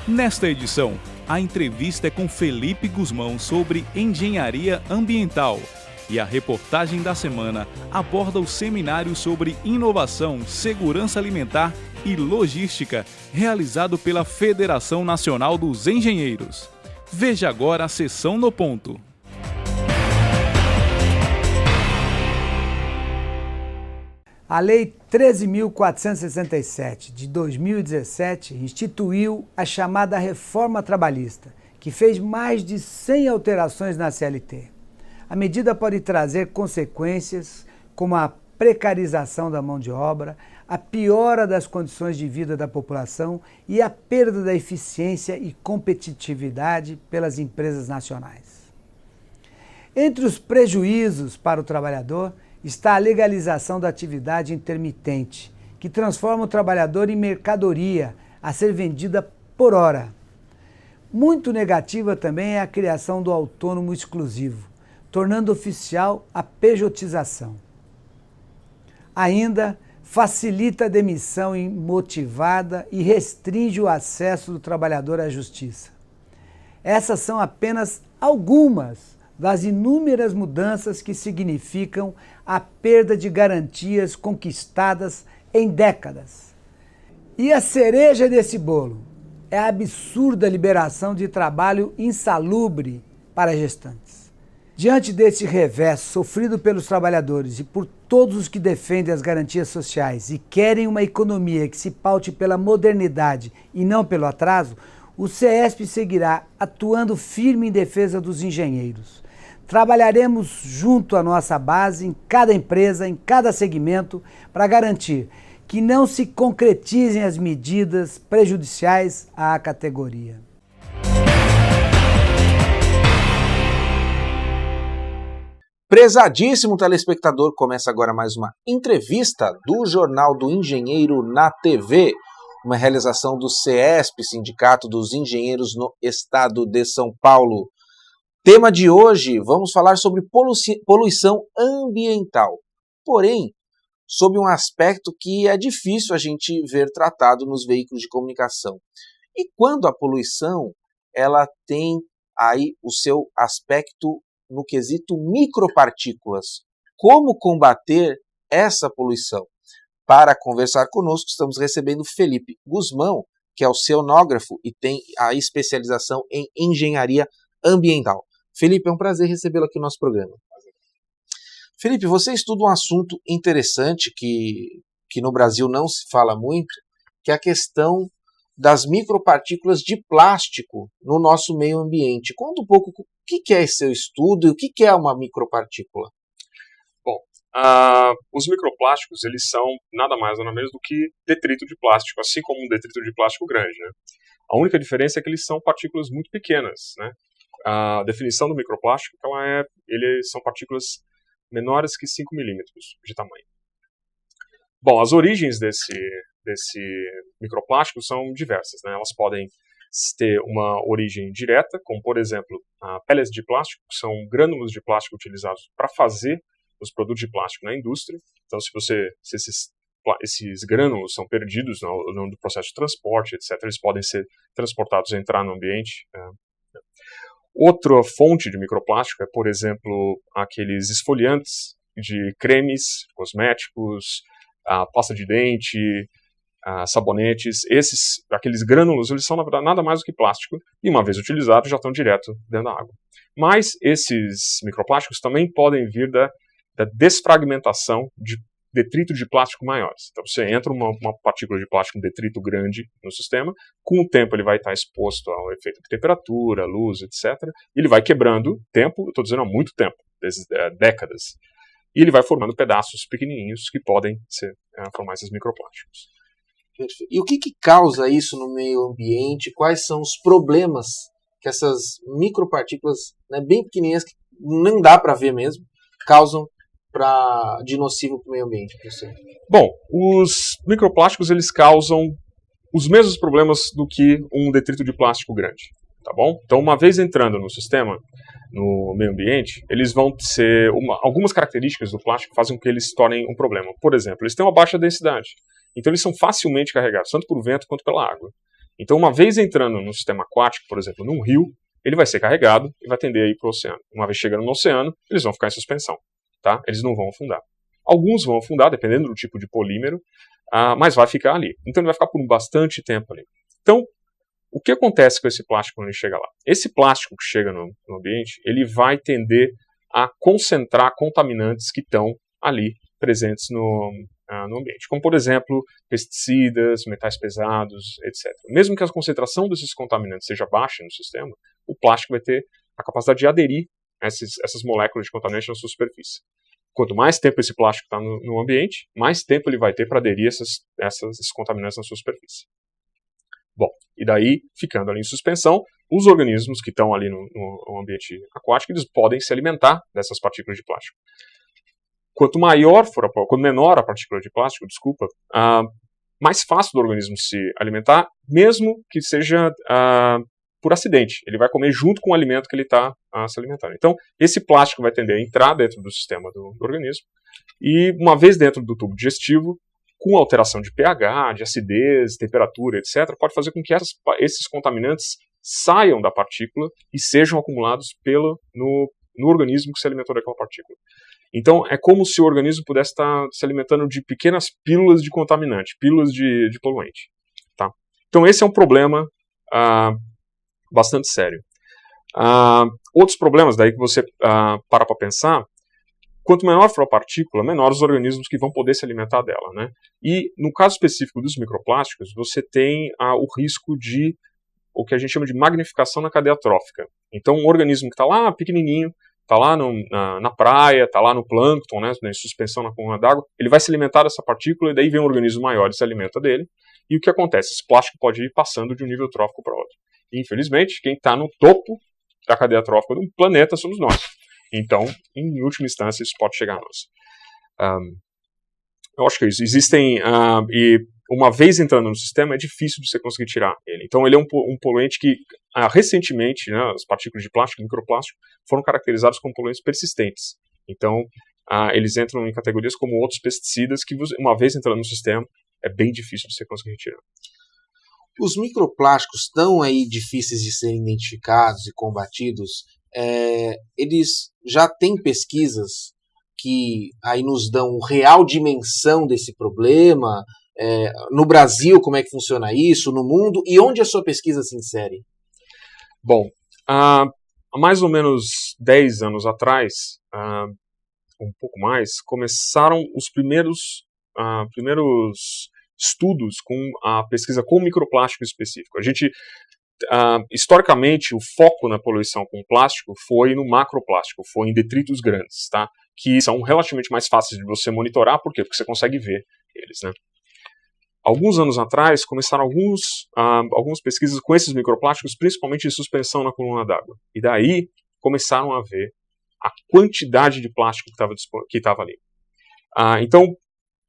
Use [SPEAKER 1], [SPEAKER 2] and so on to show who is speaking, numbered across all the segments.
[SPEAKER 1] Nesta edição, a entrevista é com Felipe Guzmão sobre engenharia ambiental. E a reportagem da semana aborda o seminário sobre inovação, segurança alimentar e logística, realizado pela Federação Nacional dos Engenheiros. Veja agora a sessão no ponto.
[SPEAKER 2] A Lei 13.467, de 2017, instituiu a chamada Reforma Trabalhista, que fez mais de 100 alterações na CLT. A medida pode trazer consequências como a precarização da mão de obra, a piora das condições de vida da população e a perda da eficiência e competitividade pelas empresas nacionais. Entre os prejuízos para o trabalhador está a legalização da atividade intermitente, que transforma o trabalhador em mercadoria a ser vendida por hora. Muito negativa também é a criação do autônomo exclusivo, tornando oficial a pejotização. Ainda facilita a demissão imotivada e restringe o acesso do trabalhador à justiça. Essas são apenas algumas das inúmeras mudanças que significam a perda de garantias conquistadas em décadas. E a cereja desse bolo é a absurda liberação de trabalho insalubre para gestantes. Diante desse revés sofrido pelos trabalhadores e por todos os que defendem as garantias sociais e querem uma economia que se paute pela modernidade e não pelo atraso, o CESP seguirá atuando firme em defesa dos engenheiros. Trabalharemos junto à nossa base, em cada empresa, em cada segmento, para garantir que não se concretizem as medidas prejudiciais à categoria.
[SPEAKER 3] Prezadíssimo telespectador, começa agora mais uma entrevista do Jornal do Engenheiro na TV, uma realização do CESP, Sindicato dos Engenheiros no Estado de São Paulo. Tema de hoje, vamos falar sobre poluição ambiental, porém, sob um aspecto que é difícil a gente ver tratado nos veículos de comunicação. E quando a poluição, ela tem aí o seu aspecto no quesito micropartículas. Como combater essa poluição? Para conversar conosco, estamos recebendo Felipe Guzmão, que é oceanógrafo e tem a especialização em engenharia ambiental. Felipe, é um prazer recebê-lo aqui no nosso programa. Felipe, você estuda um assunto interessante que no Brasil não se fala muito, que é a questão das micropartículas de plástico no nosso meio ambiente. Conta um pouco o que é esse seu estudo e o que é uma micropartícula.
[SPEAKER 4] Bom, os microplásticos, eles são nada mais nada menos do que detrito de plástico, assim como um detrito de plástico grande, né? A única diferença é que eles são partículas muito pequenas, né? A definição do microplástico eles são partículas menores que 5 milímetros de tamanho. Bom, as origens desse microplástico são diversas, né? Elas podem ter uma origem direta, como por exemplo, pellets de plástico, que são grânulos de plástico utilizados para fazer os produtos de plástico na indústria. Então, se esses grânulos são perdidos no processo de transporte, etc., eles podem ser transportados e entrar no ambiente. Outra fonte de microplástico é, por exemplo, aqueles esfoliantes de cremes, cosméticos, pasta de dente, sabonetes. Aqueles grânulos, eles são, na verdade, nada mais do que plástico, e uma vez utilizados já estão direto dentro da água. Mas esses microplásticos também podem vir da desfragmentação de detrito de plástico maiores. Então você entra uma partícula de plástico, um detrito grande no sistema, com o tempo ele vai estar exposto ao efeito de temperatura, luz, etc. E ele vai quebrando tempo, estou dizendo há muito tempo, décadas. E ele vai formando pedaços pequenininhos que podem formar esses microplásticos.
[SPEAKER 3] E o que causa isso no meio ambiente? Quais são os problemas que essas micropartículas, né, bem pequenininhas, que não dá para ver mesmo, causam de nocivo para o meio ambiente?
[SPEAKER 4] Bom, os microplásticos eles causam os mesmos problemas do que um detrito de plástico grande, tá bom? Então, uma vez entrando no sistema, no meio ambiente, eles vão ser algumas características do plástico fazem com que eles se tornem um problema. Por exemplo, eles têm uma baixa densidade, então eles são facilmente carregados, tanto por vento quanto pela água. Então, uma vez entrando no sistema aquático, por exemplo, num rio, ele vai ser carregado e vai tender a ir para o oceano. Uma vez chegando no oceano, eles vão ficar em suspensão, tá? Eles não vão afundar. Alguns vão afundar, dependendo do tipo de polímero, mas vai ficar ali. Então, ele vai ficar por bastante tempo ali. Então, o que acontece com esse plástico quando ele chega lá? Esse plástico que chega no ambiente, ele vai tender a concentrar contaminantes que estão ali presentes no ambiente, como, por exemplo, pesticidas, metais pesados, etc. Mesmo que a concentração desses contaminantes seja baixa no sistema, o plástico vai ter a capacidade de aderir a essas moléculas de contaminante na sua superfície. Quanto mais tempo esse plástico está no ambiente, mais tempo ele vai ter para aderir a esses contaminantes na sua superfície. Bom, e daí, ficando ali em suspensão, os organismos que estão ali no ambiente aquático, eles podem se alimentar dessas partículas de plástico. Quanto menor a partícula de plástico, mais fácil do organismo se alimentar, mesmo que seja por acidente. Ele vai comer junto com o alimento que ele está se alimentando. Então, esse plástico vai tender a entrar dentro do sistema do organismo, e uma vez dentro do tubo digestivo, com alteração de pH, de acidez, temperatura, etc., pode fazer com que esses contaminantes saiam da partícula e sejam acumulados no organismo que se alimentou daquela partícula. Então, é como se o organismo pudesse estar se alimentando de pequenas pílulas de contaminante, pílulas de poluente. Tá? Então, esse é um problema bastante sério. Outros problemas, daí que você para pensar, quanto menor for a partícula, menor os organismos que vão poder se alimentar dela, né? E, no caso específico dos microplásticos, você tem o risco de o que a gente chama de magnificação na cadeia trófica. Então, um organismo que está lá pequenininho, está lá na praia, está lá no plâncton, né, em suspensão na coluna d'água, ele vai se alimentar dessa partícula, e daí vem um organismo maior e se alimenta dele. E o que acontece? Esse plástico pode ir passando de um nível trófico para outro. E, infelizmente, quem está no topo da cadeia trófica do planeta somos nós. Então, em última instância, isso pode chegar a nós. Eu acho que é isso. Existem, e uma vez entrando no sistema, é difícil de você conseguir tirar ele. Então, ele é um poluente que, recentemente, né, as partículas de plástico, microplástico, foram caracterizados como poluentes persistentes. Então, eles entram em categorias como outros pesticidas que, uma vez entrando no sistema, é bem difícil de você conseguir retirar.
[SPEAKER 3] Os microplásticos tão aí difíceis de serem identificados e combatidos, eles já têm pesquisas que aí nos dão real dimensão desse problema? No Brasil, como é que funciona isso? No mundo? E onde a sua pesquisa se insere?
[SPEAKER 4] Bom, há mais ou menos 10 anos atrás, um pouco mais, começaram os primeiros estudos com a pesquisa com microplástico específico. A gente, historicamente, o foco na poluição com plástico foi no macroplástico, foi em detritos grandes, tá? Que são relativamente mais fáceis de você monitorar. Por quê? Porque você consegue ver eles, né? Alguns anos atrás, começaram algumas pesquisas com esses microplásticos, principalmente em suspensão na coluna d'água. E daí, começaram a ver a quantidade de plástico que estava ali. Então,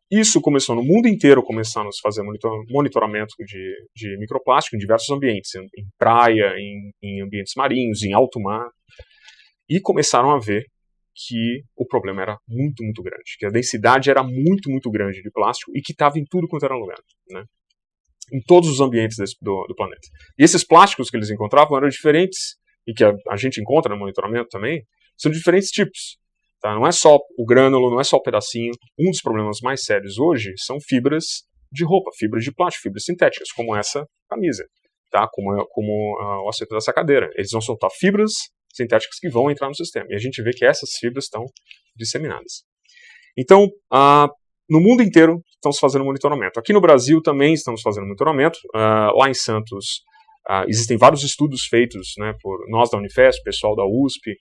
[SPEAKER 4] isso começou no mundo inteiro, começando a se fazer monitoramento de microplástico em diversos ambientes, em praia, em ambientes marinhos, em alto mar, e começaram a ver que o problema era muito, muito grande, que a densidade era muito, muito grande de plástico e que estava em tudo quanto era lugar, né? Em todos os ambientes do planeta. E esses plásticos que eles encontravam eram diferentes, e que a gente encontra no monitoramento também, são de diferentes tipos. Tá? Não é só o grânulo, não é só o pedacinho. Um dos problemas mais sérios hoje são fibras de roupa, fibras de plástico, fibras sintéticas, como essa camisa, tá? como o assento dessa cadeira. Eles vão soltar fibras sintéticas que vão entrar no sistema. E a gente vê que essas fibras estão disseminadas. Então, no mundo inteiro estamos fazendo monitoramento. Aqui no Brasil também estamos fazendo monitoramento. Lá em Santos existem vários estudos feitos, né, por nós da Unifesp, pessoal da USP,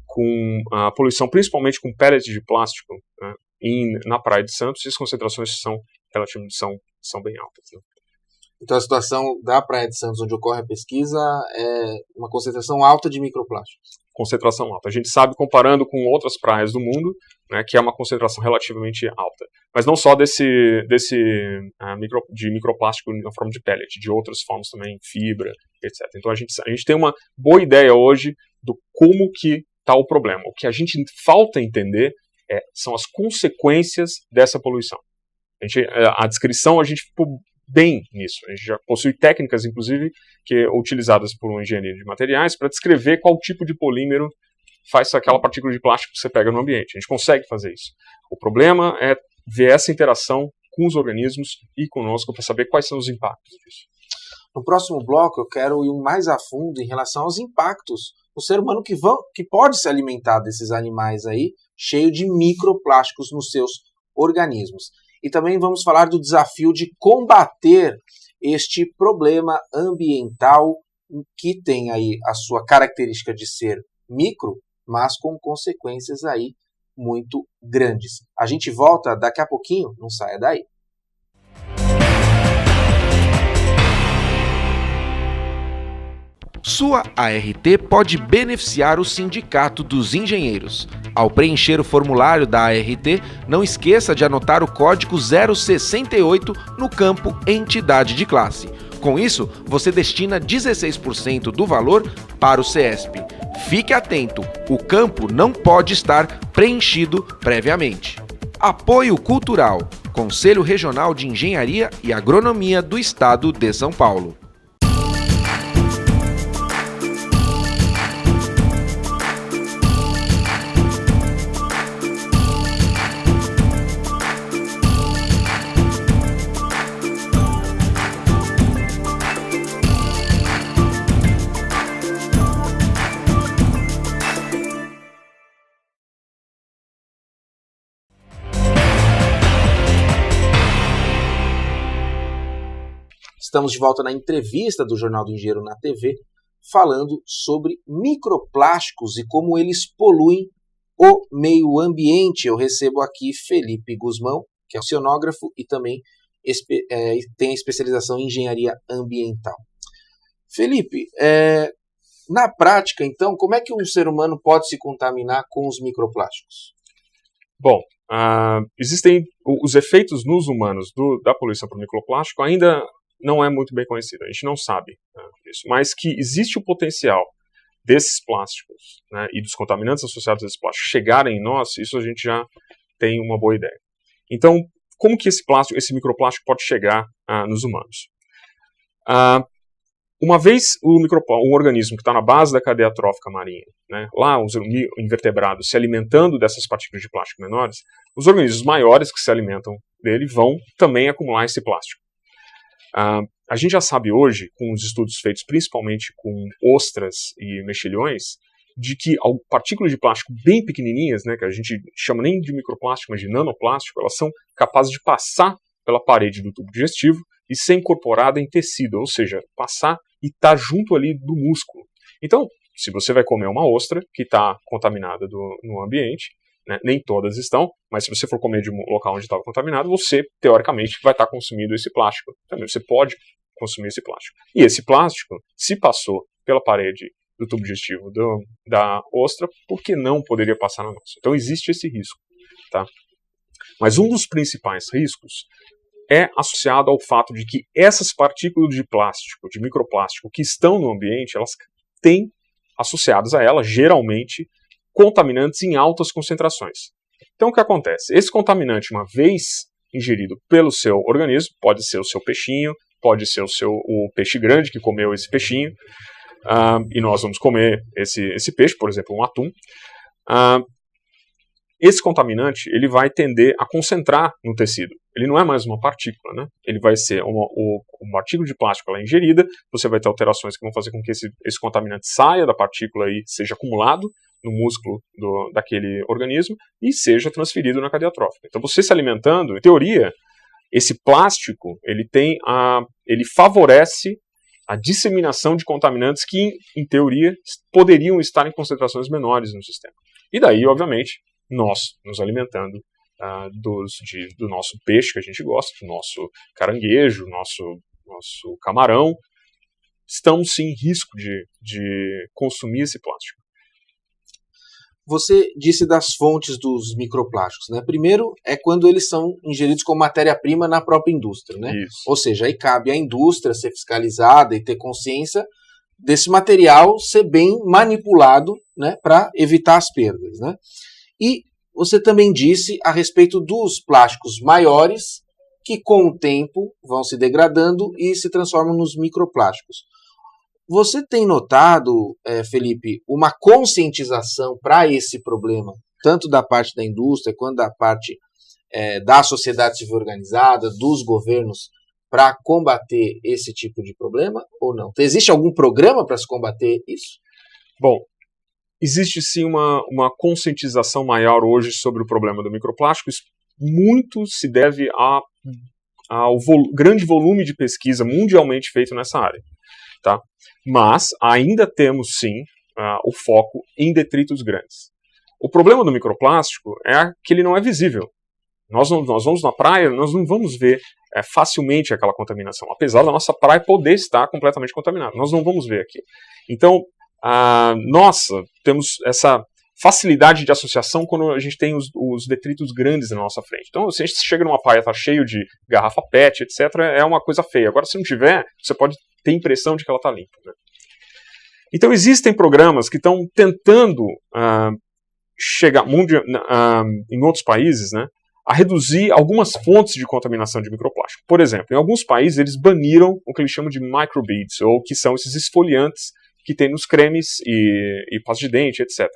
[SPEAKER 4] com a poluição principalmente com pellets de plástico, né, na Praia de Santos, e as concentrações são bem altas, né?
[SPEAKER 3] Então a situação da Praia de Santos, onde ocorre a pesquisa, é uma concentração alta de microplásticos.
[SPEAKER 4] Concentração alta. A gente sabe, comparando com outras praias do mundo, né, que é uma concentração relativamente alta. Mas não só de microplástico na forma de pellet, de outras formas também, fibra, etc. Então a gente tem uma boa ideia hoje do como que está o problema. O que a gente falta entender são as consequências dessa poluição. A descrição, a gente ficou bem nisso. A gente já possui técnicas, inclusive, utilizadas por um engenheiro de materiais para descrever qual tipo de polímero faz aquela partícula de plástico que você pega no ambiente. A gente consegue fazer isso. O problema é ver essa interação com os organismos e conosco para saber quais são os impactos disso.
[SPEAKER 3] No próximo bloco eu quero ir mais a fundo em relação aos impactos no ser humano que pode se alimentar desses animais aí, cheio de microplásticos nos seus organismos. E também vamos falar do desafio de combater este problema ambiental que tem aí a sua característica de ser micro, mas com consequências aí muito grandes. A gente volta daqui a pouquinho, não saia daí.
[SPEAKER 5] Sua ART pode beneficiar o Sindicato dos Engenheiros. Ao preencher o formulário da ART, não esqueça de anotar o código 068 no campo Entidade de Classe. Com isso, você destina 16% do valor para o CESP. Fique atento, o campo não pode estar preenchido previamente. Apoio Cultural, Conselho Regional de Engenharia e Agronomia do Estado de São Paulo.
[SPEAKER 3] Estamos de volta na entrevista do Jornal do Engenheiro na TV, falando sobre microplásticos e como eles poluem o meio ambiente. Eu recebo aqui Felipe Guzmão, que é oceanógrafo e também tem especialização em engenharia ambiental. Felipe, na prática, então, como é que um ser humano pode se contaminar com os microplásticos?
[SPEAKER 4] Bom, existem os efeitos nos humanos da poluição por microplástico ainda não é muito bem conhecido, a gente não sabe isso, mas que existe o potencial desses plásticos, né, e dos contaminantes associados a esses plásticos chegarem em nós, isso a gente já tem uma boa ideia. Então, como que esse microplástico pode chegar nos humanos? Uma vez um organismo que está na base da cadeia trófica marinha, né, lá os invertebrados se alimentando dessas partículas de plástico menores, os organismos maiores que se alimentam dele vão também acumular esse plástico. A gente já sabe hoje, com os estudos feitos principalmente com ostras e mexilhões, de que partículas de plástico bem pequenininhas, né, que a gente chama nem de microplástico, mas de nanoplástico, elas são capazes de passar pela parede do tubo digestivo e ser incorporada em tecido, ou seja, passar e estar junto ali do músculo. Então, se você vai comer uma ostra que está contaminada no ambiente, né, nem todas estão, mas se você for comer de um local onde estava contaminado, você, teoricamente, vai estar consumindo esse plástico. Também você pode consumir esse plástico. E esse plástico, se passou pela parede do tubo digestivo da ostra, por que não poderia passar na nossa? Então existe esse risco. Tá? Mas um dos principais riscos é associado ao fato de que essas partículas de plástico, de microplástico, que estão no ambiente, elas têm associadas a elas, geralmente, contaminantes em altas concentrações. Então o que acontece? Esse contaminante, uma vez ingerido pelo seu organismo, pode ser o seu peixinho, pode ser o peixe grande que comeu esse peixinho, e nós vamos comer esse peixe, por exemplo, um atum. Esse contaminante ele vai tender a concentrar no tecido. Ele não é mais uma partícula, né? Ele vai ser uma partícula de plástico ela é ingerida, você vai ter alterações que vão fazer com que esse contaminante saia da partícula e seja acumulado no músculo daquele organismo e seja transferido na cadeia trófica. Então você se alimentando, em teoria, esse plástico ele favorece a disseminação de contaminantes que, em teoria, poderiam estar em concentrações menores no sistema. E daí, obviamente, nós nos alimentando do nosso peixe que a gente gosta, do nosso caranguejo, nosso camarão, estamos sim em risco de consumir esse plástico.
[SPEAKER 3] Você disse das fontes dos microplásticos, né? Primeiro é quando eles são ingeridos como matéria-prima na própria indústria, né?
[SPEAKER 4] Isso.
[SPEAKER 3] Ou seja, aí cabe à indústria ser fiscalizada e ter consciência desse material ser bem manipulado, né, para evitar as perdas, né? E você também disse a respeito dos plásticos maiores que com o tempo vão se degradando e se transformam nos microplásticos. Você tem notado, Felipe, uma conscientização para esse problema, tanto da parte da indústria quanto da parte da sociedade civil organizada, dos governos, para combater esse tipo de problema ou não? Existe algum programa para se combater isso?
[SPEAKER 4] Bom, existe sim uma conscientização maior hoje sobre o problema do microplástico. Isso muito se deve ao grande volume de pesquisa mundialmente feito nessa área. Tá? Mas ainda temos sim o foco em detritos grandes. O problema do microplástico é que ele não é visível. Nós vamos na praia, nós não vamos ver facilmente aquela contaminação, apesar da nossa praia poder estar completamente contaminada. Nós não vamos ver aqui. Então, nós temos essa facilidade de associação quando a gente tem os detritos grandes na nossa frente. Então, se a gente chega numa praia, está cheio de garrafa PET, etc., é uma coisa feia. Agora, se não tiver, você pode ter a impressão de que ela está limpa. Né? Então, existem programas que estão tentando chegar em outros países, né, a reduzir algumas fontes de contaminação de microplástico. Por exemplo, em alguns países eles baniram o que eles chamam de microbeads, ou que são esses esfoliantes que tem nos cremes e pasta de dente, etc.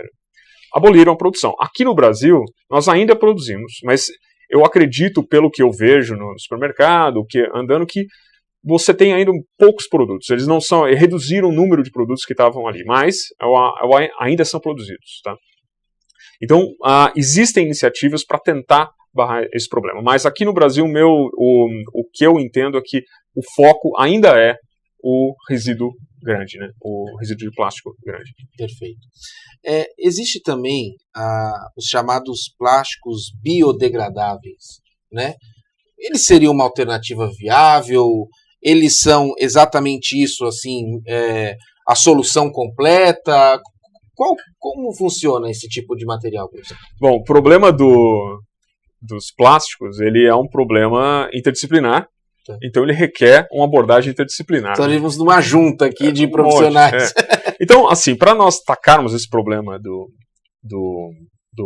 [SPEAKER 4] Aboliram a produção. Aqui no Brasil, nós ainda produzimos, mas eu acredito, pelo que eu vejo no supermercado, que você tem ainda poucos produtos. Eles não são, reduziram o número de produtos que estavam ali, mas ainda são produzidos. Tá? Então, existem iniciativas para tentar barrar esse problema. Mas aqui no Brasil, o que eu entendo é que o foco ainda é o resíduo grande, né? O resíduo de plástico grande.
[SPEAKER 3] Perfeito. Existe também os chamados plásticos biodegradáveis, né? Eles seriam uma alternativa viável? Eles são exatamente isso, assim, a solução completa? Como funciona esse tipo de material, professor?
[SPEAKER 4] Bom, o problema dos plásticos, ele é um problema interdisciplinar, então ele requer uma abordagem interdisciplinar.
[SPEAKER 3] Então nós vamos numa junta aqui de profissionais.
[SPEAKER 4] Então, assim, para nós tacarmos esse problema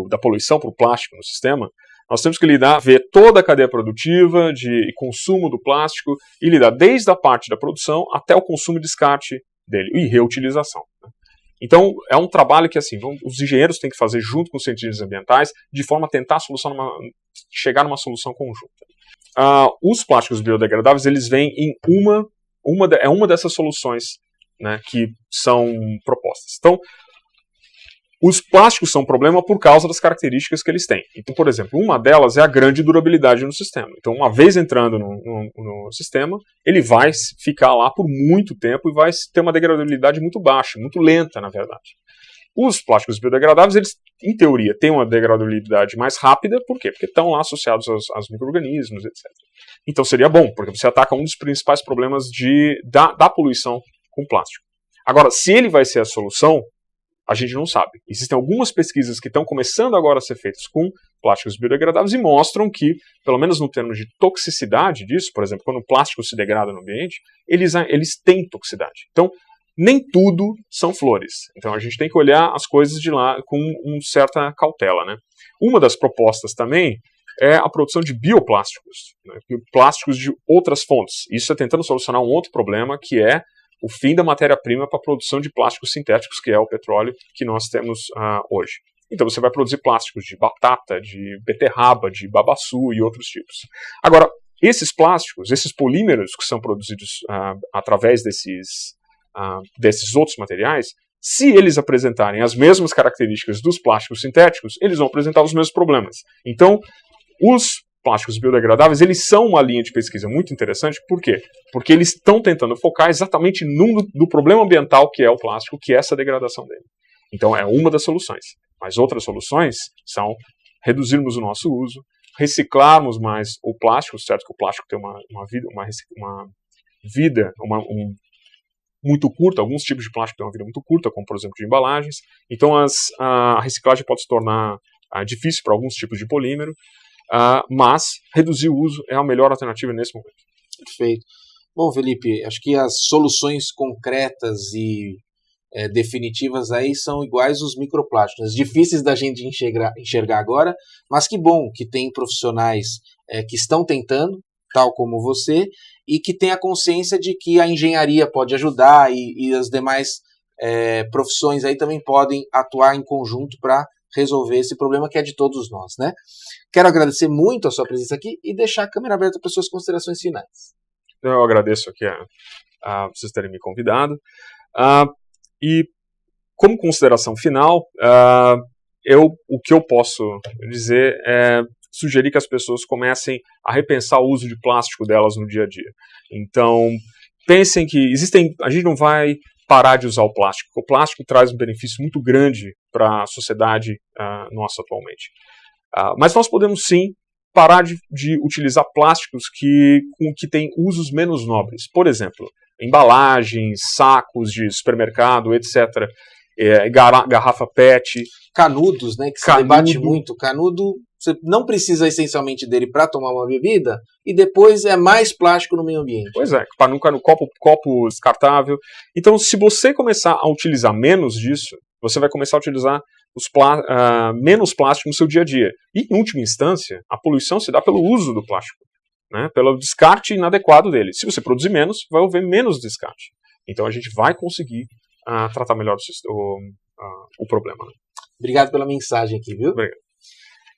[SPEAKER 4] da poluição por plástico no sistema, nós temos que ver toda a cadeia produtiva de consumo do plástico e lidar desde a parte da produção até o consumo e descarte dele, e reutilização. Então, é um trabalho que assim, os engenheiros têm que fazer junto com os cientistas ambientais, de forma a tentar chegar numa solução conjunta. Os plásticos biodegradáveis, eles vêm em uma dessas soluções, né, que são propostas. Então, os plásticos são um problema por causa das características que eles têm. Então, por exemplo, uma delas é a grande durabilidade no sistema. Então, uma vez entrando no sistema, ele vai ficar lá por muito tempo e vai ter uma degradabilidade muito baixa, muito lenta, na verdade. Os plásticos biodegradáveis, eles, em teoria, têm uma degradabilidade mais rápida. Por quê? Porque estão lá associados aos micro-organismos, etc. Então, seria bom, porque você ataca um dos principais problemas da poluição com plástico. Agora, se ele vai ser a solução, a gente não sabe. Existem algumas pesquisas que estão começando agora a ser feitas com plásticos biodegradáveis e mostram que, pelo menos no termo de toxicidade disso, por exemplo, quando o plástico se degrada no ambiente, eles têm toxicidade. Então, nem tudo são flores. Então, a gente tem que olhar as coisas de lá com uma certa cautela, né? Uma das propostas também é a produção de bioplásticos, né? Plásticos de outras fontes. Isso é tentando solucionar um outro problema, que é o fim da matéria-prima para a produção de plásticos sintéticos, que é o petróleo que nós temos hoje. Então você vai produzir plásticos de batata, de beterraba, de babaçu e outros tipos. Agora, esses plásticos, esses polímeros que são produzidos através desses outros materiais, se eles apresentarem as mesmas características dos plásticos sintéticos, eles vão apresentar os mesmos problemas. Então, os plásticos biodegradáveis, eles são uma linha de pesquisa muito interessante. Por quê? Porque eles estão tentando focar exatamente do problema ambiental que é o plástico, que é essa degradação dele. Então é uma das soluções. Mas outras soluções são reduzirmos o nosso uso, reciclarmos mais o plástico, certo que o plástico tem uma vida muito curta, alguns tipos de plástico têm uma vida muito curta, como por exemplo de embalagens. Então a reciclagem pode se tornar difícil para alguns tipos de polímero, mas reduzir o uso é a melhor alternativa nesse momento.
[SPEAKER 3] Perfeito. Bom, Felipe, acho que as soluções concretas e definitivas aí são iguais os microplásticos, difíceis da gente enxergar agora, mas que bom que tem profissionais que estão tentando, tal como você, e que tenha consciência de que a engenharia pode ajudar e as demais profissões aí também podem atuar em conjunto para resolver esse problema que é de todos nós, né? Quero agradecer muito a sua presença aqui e deixar a câmera aberta para suas considerações finais.
[SPEAKER 4] Eu agradeço aqui a vocês terem me convidado. E como consideração final, o que eu posso dizer é sugerir que as pessoas comecem a repensar o uso de plástico delas no dia a dia. Então, pensem que a gente não vai parar de usar o plástico. O plástico traz um benefício muito grande para a sociedade nossa atualmente. Mas nós podemos sim parar de utilizar plásticos que têm usos menos nobres. Por exemplo, embalagens, sacos de supermercado, etc. Garrafa PET.
[SPEAKER 3] Canudos, né, que se debate muito. Canudo, você não precisa essencialmente dele para tomar uma bebida e depois é mais plástico no meio ambiente.
[SPEAKER 4] Pois é, panuca no copo descartável. Então, se você começar a utilizar menos disso, você vai começar a utilizar menos plástico no seu dia a dia. E, em última instância, a poluição se dá pelo uso do plástico, né, pelo descarte inadequado dele. Se você produzir menos, vai haver menos descarte. Então, a gente vai conseguir tratar melhor o problema. Né?
[SPEAKER 3] Obrigado pela mensagem aqui, viu?
[SPEAKER 4] Obrigado.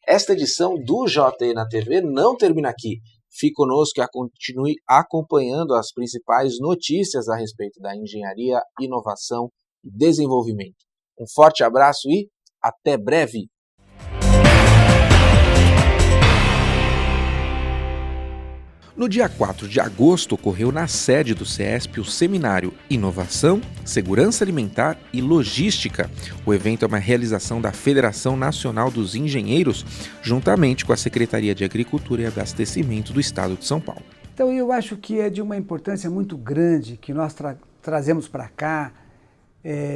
[SPEAKER 3] Esta edição do JE na TV não termina aqui. Fique conosco e continue acompanhando as principais notícias a respeito da engenharia, inovação e desenvolvimento. Um forte abraço e até breve!
[SPEAKER 5] No dia 4 de agosto, ocorreu na sede do CESP o seminário Inovação, Segurança Alimentar e Logística. O evento é uma realização da Federação Nacional dos Engenheiros, juntamente com a Secretaria de Agricultura e Abastecimento do Estado de São Paulo.
[SPEAKER 2] Então eu acho que é de uma importância muito grande que nós trazemos para cá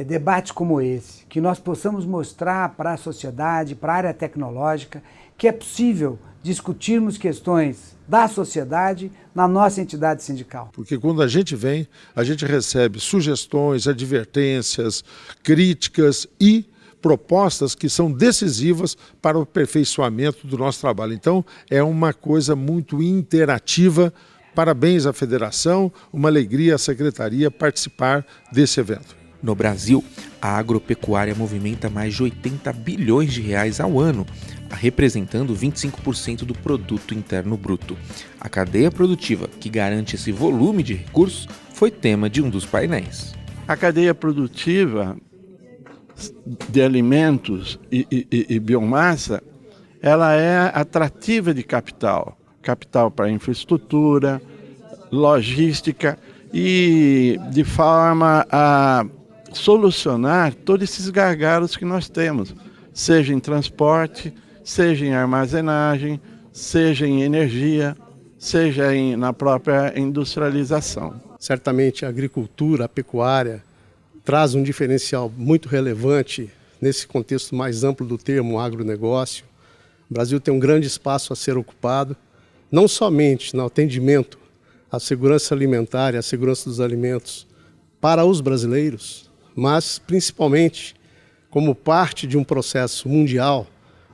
[SPEAKER 2] debates como esse, que nós possamos mostrar para a sociedade, para a área tecnológica, que é possível discutirmos questões da sociedade na nossa entidade sindical.
[SPEAKER 6] Porque quando a gente vem, a gente recebe sugestões, advertências, críticas e propostas que são decisivas para o aperfeiçoamento do nosso trabalho. Então, é uma coisa muito interativa. Parabéns à Federação, uma alegria à Secretaria participar desse evento.
[SPEAKER 5] No Brasil, a agropecuária movimenta mais de 80 bilhões de reais ao ano, representando 25% do produto interno bruto. A cadeia produtiva que garante esse volume de recursos foi tema de um dos painéis.
[SPEAKER 7] A cadeia produtiva de alimentos e biomassa, ela é atrativa de capital para infraestrutura, logística e de forma a solucionar todos esses gargalos que nós temos, seja em transporte, seja em armazenagem, seja em energia, seja na própria industrialização.
[SPEAKER 8] Certamente a agricultura, a pecuária, traz um diferencial muito relevante nesse contexto mais amplo do termo agronegócio. O Brasil tem um grande espaço a ser ocupado, não somente no atendimento à segurança alimentar e à segurança dos alimentos para os brasileiros, mas principalmente como parte de um processo mundial,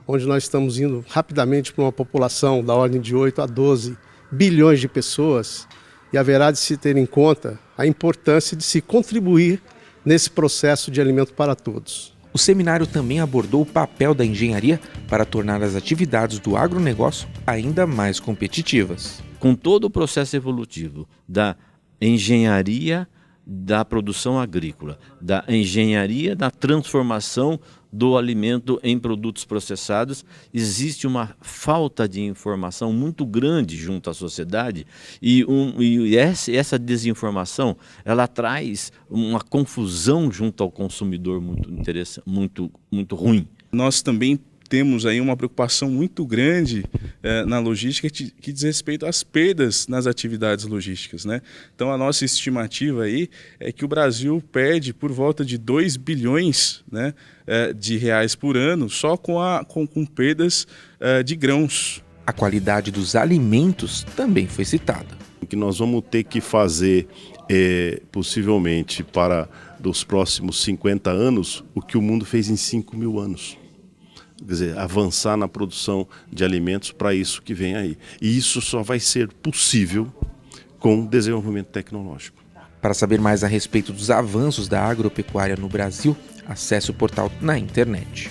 [SPEAKER 8] onde nós estamos indo rapidamente para uma população da ordem de 8 a 12 bilhões de pessoas, e haverá de se ter em conta a importância de se contribuir nesse processo de alimento para todos.
[SPEAKER 5] O seminário também abordou o papel da engenharia para tornar as atividades do agronegócio ainda mais competitivas.
[SPEAKER 9] Com todo o processo evolutivo da engenharia da produção agrícola, da engenharia da transformação do alimento em produtos processados, existe uma falta de informação muito grande junto à sociedade e essa desinformação ela traz uma confusão junto ao consumidor muito interessante, muito ruim.
[SPEAKER 1] Nós também temos aí uma preocupação muito grande na logística que diz respeito às perdas nas atividades logísticas, né? Então a nossa estimativa aí é que o Brasil perde por volta de 2 bilhões, né, de reais por ano só com perdas de grãos.
[SPEAKER 5] A qualidade dos alimentos também foi citada.
[SPEAKER 10] O que nós vamos ter que fazer possivelmente para os próximos 50 anos o que o mundo fez em 5.000 anos. quer dizer, avançar na produção de alimentos para isso que vem aí. E isso só vai ser possível com desenvolvimento tecnológico.
[SPEAKER 5] Para saber mais a respeito dos avanços da agropecuária no Brasil, acesse o portal na internet.